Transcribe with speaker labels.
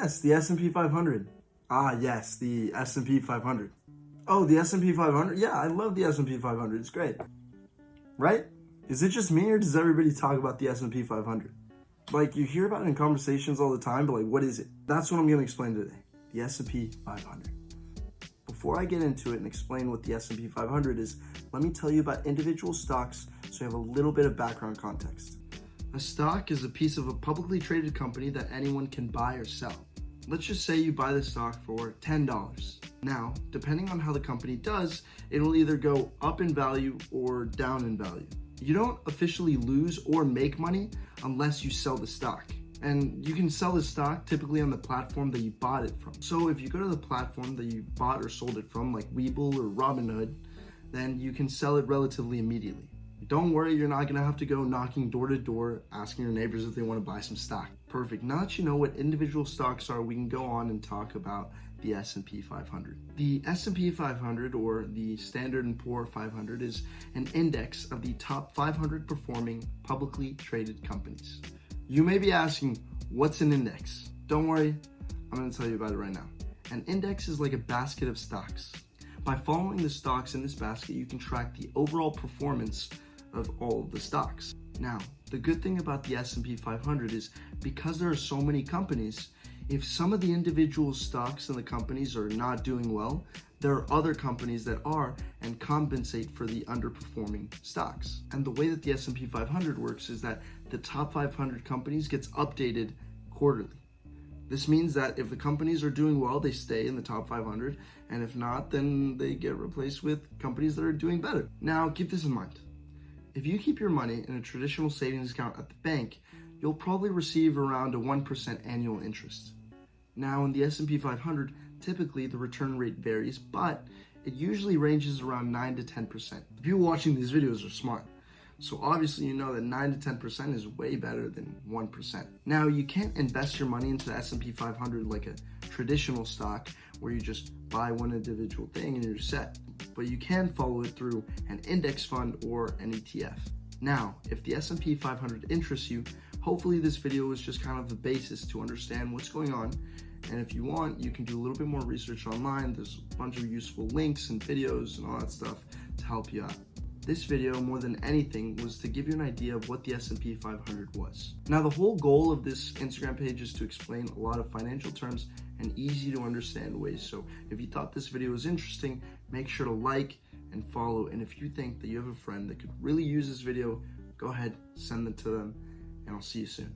Speaker 1: Yes, the S&P 500. Ah, yes, the S&P 500. Oh, the S&P 500? Yeah, I love the S&P 500. It's great. Right? Is it just me or does everybody talk about the S&P 500? Like, you hear about it in conversations all the time, but like, what is it? That's what I'm going to explain today. The S&P 500. Before I get into it and explain what the S&P 500 is, let me tell you about individual stocks so you have a little bit of background context. A stock is a piece of a publicly traded company that anyone can buy or sell. Let's just say you buy the stock for $10. Now, depending on how the company does, it will either go up in value or down in value. You don't officially lose or make money unless you sell the stock. And you can sell the stock typically on the platform that you bought it from. So if you go to the platform that you bought or sold it from, like Webull or Robinhood, then you can sell it relatively immediately. Don't worry, you're not gonna have to go knocking door to door asking your neighbors if they wanna buy some stock. Perfect. Now that you know what individual stocks are, we can go on and talk about the S&P 500. The S&P 500, or the Standard & Poor 500, is an index of the top 500 performing publicly traded companies. You may be asking, what's an index? Don't worry, I'm gonna tell you about it right now. An index is like a basket of stocks. By following the stocks in this basket, you can track the overall performance of all of the stocks. Now, the good thing about the S&P 500 is because there are so many companies, if some of the individual stocks in the companies are not doing well, there are other companies that are and compensate for the underperforming stocks. And the way that the S&P 500 works is that the top 500 companies gets updated quarterly. This means that if the companies are doing well, they stay in the top 500, and if not, then they get replaced with companies that are doing better. Now, keep this in mind. If you keep your money in a traditional savings account at the bank, you'll probably receive around a 1% annual interest. Now, in the S&P 500, typically the return rate varies, but it usually ranges around 9 to 10%. The people watching these videos are smart. So obviously you know that 9 to 10% is way better than 1%. Now, you can't invest your money into the S&P 500 like a traditional stock where you just buy one individual thing and you're set. But you can follow it through an index fund or an ETF. Now, if the S&P 500 interests you, hopefully this video is just kind of the basis to understand what's going on. And if you want, you can do a little bit more research online. There's a bunch of useful links and videos and all that stuff to help you out. This video, more than anything, was to give you an idea of what the S&P 500 was. Now, the whole goal of this Instagram page is to explain a lot of financial terms in easy to understand ways. So if you thought this video was interesting, make sure to like and follow. And if you think that you have a friend that could really use this video, go ahead, send it to them, and I'll see you soon.